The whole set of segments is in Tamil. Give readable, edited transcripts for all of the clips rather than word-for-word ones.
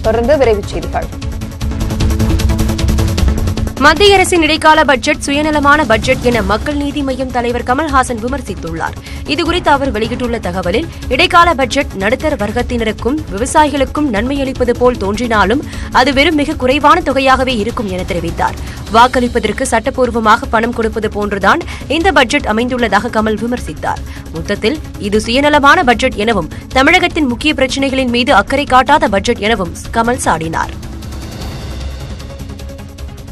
தொடர்ந்து விரைவுச் செய்திகள். மத்திய அரசின் இடைக்கால பட்ஜெட் சுயநலமான பட்ஜெட் என மக்கள் நீதி மய்யம் தலைவர் கமல்ஹாசன் விமர்சித்துள்ளார். இதுகுறித்து அவர் வெளியிட்டுள்ள தகவலில், இடைக்கால பட்ஜெட் நடுத்தர வர்க்கத்தினருக்கும் விவசாயிகளுக்கும் நன்மை அளிப்பது போல் தோன்றினாலும் அது வெறும் மிக குறைவான தொகையாகவே இருக்கும் என தெரிவித்தார். வாக்களிப்பதற்கு சட்டப்பூர்வமாக பணம் கொடுப்பது போன்றுதான் இந்த பட்ஜெட் அமைந்துள்ளதாக கமல் விமர்சித்தார். மொத்தத்தில் இது சுயநலமான பட்ஜெட் எனவும் தமிழகத்தின் முக்கிய பிரச்சினைகளின் மீது அக்கறை காட்டாத பட்ஜெட் எனவும் கமல் சாடினார்.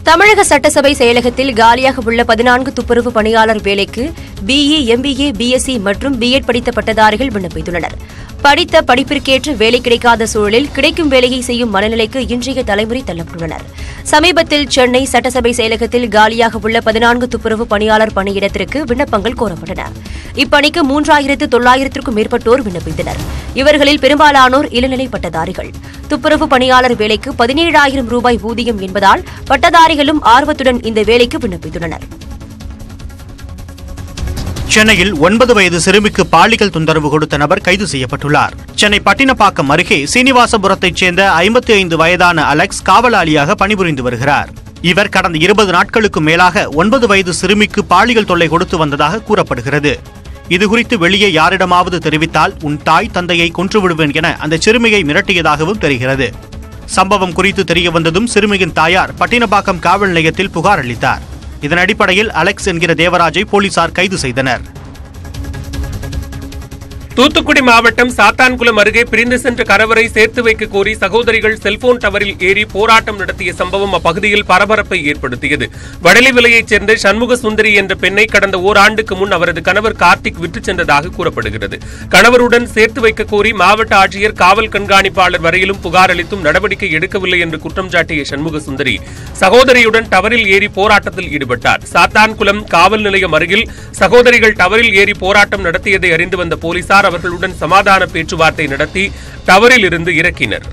தமிழக சட்டசபை செயலகத்தில் காலியாக உள்ள 14 துப்புரவு பணியாளர் வேலைக்கு BE, MBA, BSc மற்றும் B.Ed படித்த பட்டதாரிகள் விண்ணப்பித்துள்ளனர். படித்த படிப்பிற்கேற்ற வேலை கிடைக்காத சூழலில் கிடைக்கும் வேலையை செய்யும் மனநிலைக்கு இன்றைய தலைமுறை தள்ளப்பட்டுள்ளனர். சமீபத்தில் சென்னை சட்டசபை செயலகத்தில் காலியாக உள்ள 14 துப்புரவு பணியாளர் பணியிடத்திற்கு விண்ணப்பங்கள் கோரப்பட்டன. இப்பணிக்கு 3900க்கும் மேற்பட்டோர் விண்ணப்பித்தனர். இவர்களில் பெரும்பாலானோர் இளநிலை பட்டதாரிகள். துப்புரவு பணியாளர் வேலைக்கு 17,000 ரூபாய் ஊதியம் என்பதால் பட்டதாரிகளும் ஆர்வத்துடன் இந்த வேலைக்கு விண்ணப்பித்துள்ளனர். சென்னையில் 9 வயது சிறுமிக்கு பாலியல் தொந்தரவு கொடுத்த நபர் கைது செய்யப்பட்டுள்ளார். சென்னை பட்டினப்பாக்கம் அருகே சீனிவாசபுரத்தைச் சேர்ந்த 55 வயதான அலெக்ஸ் காவலாளியாக பணிபுரிந்து வருகிறார். இவர் கடந்த 20 நாட்களுக்கு மேலாக 9 வயது சிறுமிக்கு பாலியல் தொல்லை கொடுத்து வந்ததாக கூறப்படுகிறது. இதுகுறித்து வெளியே யாரிடமாவது தெரிவித்தால் உன் தாய் தந்தையை கொன்றுவிடுவேன் என அந்த சிறுமியை மிரட்டியதாகவும் தெரிகிறது. சம்பவம் குறித்து தெரியவந்ததும் சிறுமியின் தாயார் பட்டினப்பாக்கம் காவல் நிலையத்தில் புகார் அளித்தார். இதன் அடிப்படையில் அலெக்ஸ் என்கிற தேவராஜை போலீசார் கைது செய்தனர். தூத்துக்குடி மாவட்டம் சாத்தான்குளம் அருகே பிரிந்து சென்ற கணவரை சேர்த்து வைக்க கோரி சகோதரிகள் செல்போன் டவரில் ஏறி போராட்டம் நடத்திய சம்பவம் அப்பகுதியில் பரபரப்பை ஏற்படுத்தியது. வடலிவிலையைச் சேர்ந்த சண்முக சுந்தரி என்ற பெண்ணை கடந்த ஓராண்டுக்கு முன் அவரது கணவர் கார்த்திக் விட்டுச் சென்றதாக கூறப்படுகிறது. கணவருடன் சேர்த்து வைக்க கோரி மாவட்ட ஆட்சியர், காவல் கண்காணிப்பாளர் வரையிலும் புகார் அளித்தும் நடவடிக்கை எடுக்கவில்லை என்று குற்றம் சாட்டிய சண்முக சுந்தரி சகோதரியுடன் டவரில் ஏறி போராட்டத்தில் ஈடுபட்டார். சாத்தான்குளம் காவல் நிலையம் அருகில் சகோதரிகள் டவரில் ஏறி போராட்டம் நடத்தியதை அறிந்து வந்த போலீசார் அவர்களுடன் சமாதான பேச்சுவார்த்தை நடத்தி டவரில் இருந்து இறக்கினர்.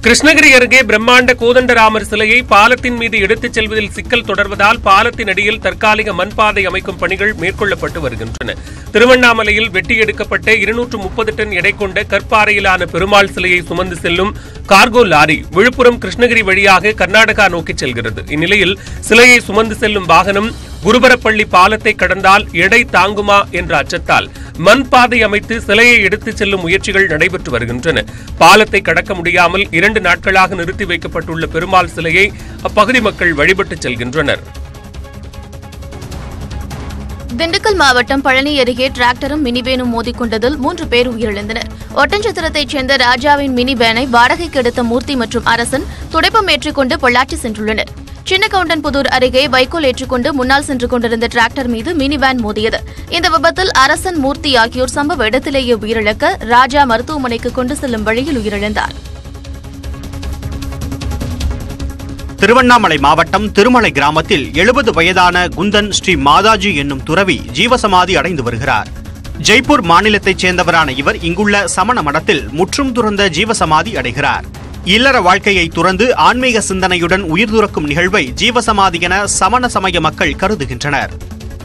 கிருஷ்ணகிரி அருகே பிரம்மாண்ட கோதண்டராமர் சிலையை பாலத்தின் மீது எடுத்துச் செல்வதில் சிக்கல் தொடர்வதால் பாலத்தின் அடியில் தற்காலிக மண்பாதை அமைக்கும் பணிகள் மேற்கொள்ளப்பட்டு வருகின்றன. திருவண்ணாமலையில் வெட்டி எடுக்கப்பட்ட 230 டன் எடை கொண்ட கற்பாறையிலான பெருமாள் சிலையை சுமந்து செல்லும் கார்கோ லாரி விழுப்புரம் கிருஷ்ணகிரி வழியாக கர்நாடகா நோக்கி செல்கிறது. இந்நிலையில் சிலையை சுமந்து செல்லும் வாகனம் குருபரப்பள்ளி பாலத்தை கடந்தால் எடை தாங்குமா என்ற அச்சத்தால் மண்பாதை அமைத்து சிலையை எடுத்துச் செல்லும் முயற்சிகள் நடைபெற்று வருகின்றன. பாலத்தை கடக்க முடியாமல் 2 நாட்களாக நிறுத்தி வைக்கப்பட்டுள்ள பெருமாள் சிலையை அப்பகுதி மக்கள் வழிபட்டு செல்கின்றனர். திண்டுக்கல் மாவட்டம் பழனி அருகே டிராக்டரும் மினி வேனும் மோதிக்கொண்டதில் 3 பேர் உயிரிழந்தனர். ஒட்டன்சத்திரத்தைச் சேர்ந்த ராஜாவின் மினி வேனை வாடகைக்கு எடுத்த மூர்த்தி மற்றும் அரசன் துடைப்பம் ஏற்றிக்கொண்டு பொள்ளாச்சி சென்றுள்ளனர். சின்னகவுண்டன்புதூர் அருகே வைக்கோல் ஏற்றிக்கொண்டு முன்னால் சென்று கொண்டிருந்த டிராக்டர் மீது மினி வேன் மோதியது. இந்த விபத்தில் அரசன், மூர்த்தி ஆகியோர் சம்பவ இடத்திலேயே உயிரிழக்க ராஜா மருத்துவமனைக்கு கொண்டு செல்லும் வழியில் உயிரிழந்தார். திருவண்ணாமலை மாவட்டம் திருமலை கிராமத்தில் 70 வயதான குந்தன் ஸ்ரீ மாதாஜி என்னும் துறவி ஜீவசமாதி அடைந்து வருகிறார். ஜெய்ப்பூர் மாநிலத்தைச் சேர்ந்தவரான இவர் இங்குள்ள சமண மடத்தில் முற்றும் துறந்த ஜீவசமாதி அடைகிறார். இல்லற வாழ்க்கையை துறந்து ஆன்மீக சிந்தனையுடன் உயிர் துறக்கும் நிகழ்வை ஜீவசமாதி என சமண சமய மக்கள் கருதுகின்றனர்.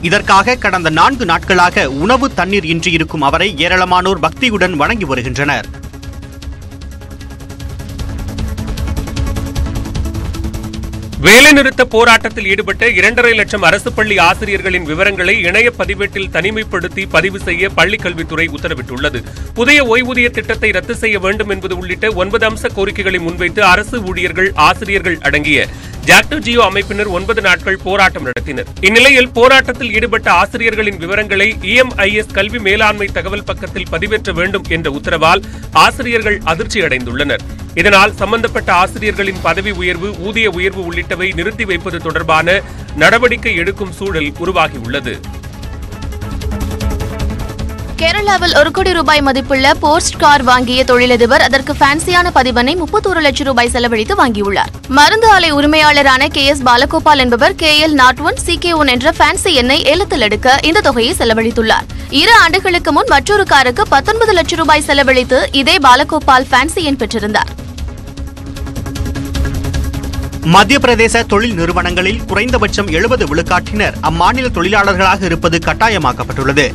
இதற்காக கடந்த 4 நாட்களாக உணவு, தண்ணீர் இன்றி இருக்கும் அவரை ஏராளமானோர் பக்தியுடன் வணங்கி வருகின்றனர். வேலைநிறுத்த போராட்டத்தில் ஈடுபட்ட 2.5 லட்சம் அரசு பள்ளி ஆசிரியர்களின் விவரங்களை இணைய பதிவேட்டில் தனிமைப்படுத்தி பதிவு செய்ய பள்ளிக்கல்வித்துறை உத்தரவிட்டுள்ளது. புதிய ஓய்வூதிய திட்டத்தை ரத்து செய்ய வேண்டும் என்பது உள்ளிட்ட 9 அம்ச கோரிக்கைகளை முன்வைத்து அரசு ஊழியர்கள், ஆசிரியர்கள் அடங்கிய ஜாக்டோ ஜியோ அமைப்பினர் 9 நாட்கள் போராட்டம் நடத்தினர். இந்நிலையில் போராட்டத்தில் ஈடுபட்ட ஆசிரியர்களின் விவரங்களை EMIS கல்வி மேலாண்மை தகவல் பக்கத்தில் பதிவேற்ற வேண்டும் என்ற உத்தரவால் ஆசிரியர்கள் அதிர்ச்சி அடைந்துள்ளனர். இதனால் சம்பந்தப்பட்ட ஆசிரியர்களின் பதவி உயர்வு, ஊதிய உயர்வு உள்ளிட்டவை நிறுத்தி வைப்பது தொடர்பான நடவடிக்கை எடுக்கும் சூழல் உருவாகியுள்ளது. கேரளாவில் 1 கோடி ரூபாய் மதிப்புள்ள போர்ஸ்ட் கார் வாங்கிய தொழிலதிபர் அதற்கு ஃபேன்சியான பதிவனை 31 லட்சம் ரூபாய் செலவழித்து வாங்கியுள்ளார். மருந்து ஆலை உரிமையாளரான KS பாலகோபால் என்பவர் KL01 CK1 என்ற ஃபேன்சி எண்ணை ஏலத்தில் எடுக்க இந்த தொகையை செலவழித்துள்ளார். 2 ஆண்டுகளுக்கு முன் மற்றொரு காருக்கு 19 லட்சம் ரூபாய் செலவழித்து இதே பாலகோபால் ஃபேன்சி எண் பெற்றிருந்தார். மத்திய பிரதேச தொழில் நிறுவனங்களில் குறைந்தபட்சம் 70 விழுக்காட்டினர் அம்மாநில தொழிலாளர்களாக இருப்பது கட்டாயமாக்கப்பட்டுள்ளது.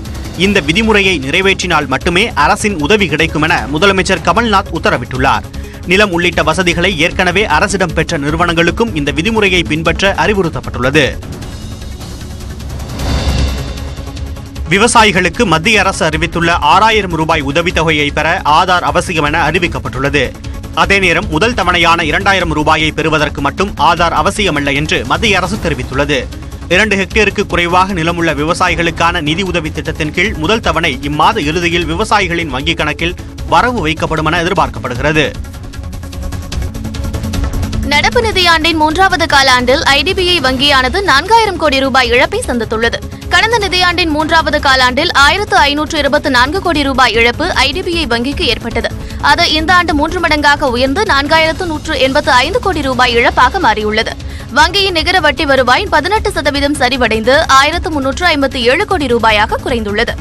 இந்த விதிமுறையை நிறைவேற்றினால் மட்டுமே அரசின் உதவி கிடைக்கும் என முதலமைச்சர் கமல்நாத் உத்தரவிட்டுள்ளார். நிலம் உள்ளிட்ட வசதிகளை ஏற்கனவே அரசிடம் பெற்ற நிறுவனங்களுக்கும் இந்த விதிமுறையை பின்பற்ற அறிவுறுத்தப்பட்டுள்ளது. விவசாயிகளுக்கு மத்திய அரசு அறிவித்துள்ள 6000 ரூபாய் உதவித்தொகையை பெற ஆதார் அவசியம் என அறிவிக்கப்பட்டுள்ளது. அதே நேரம் முதல் தவணையான 2000 ரூபாயை பெறுவதற்கு மட்டும் ஆதார் அவசியமல்ல என்று மத்திய அரசு தெரிவித்துள்ளது. 2 ஹெக்டேருக்கு குறைவாக நிலமுள்ள விவசாயிகளுக்கான நிதி உதவி திட்டத்தின் கீழ் முதல் தவணை இம்மாத இறுதியில் விவசாயிகளின் வங்கிக் கணக்கில் வரவு வைக்கப்படும் என எதிர்பார்க்கப்படுகிறது. நடப்பு நிதியாண்டின் 3வது காலாண்டில் ஐடிபிஐ வங்கியானது 4000 கோடி ரூபாய் இழப்பை சந்தித்துள்ளது. கடந்த நிதியாண்டின் 3வது காலாண்டில் 1524 கோடி ரூபாய் இழப்பு ஐடிபிஐ வங்கிக்கு ஏற்பட்டது. அது இந்த ஆண்டு 3 மடங்காக உயர்ந்து 4185 கோடி ரூபாய் இழப்பாக மாறியுள்ளது. வங்கியின் நிகர வட்டி வருவாய் 18% சரிவடைந்து 1357 கோடி ரூபாயாக குறைந்துள்ளது.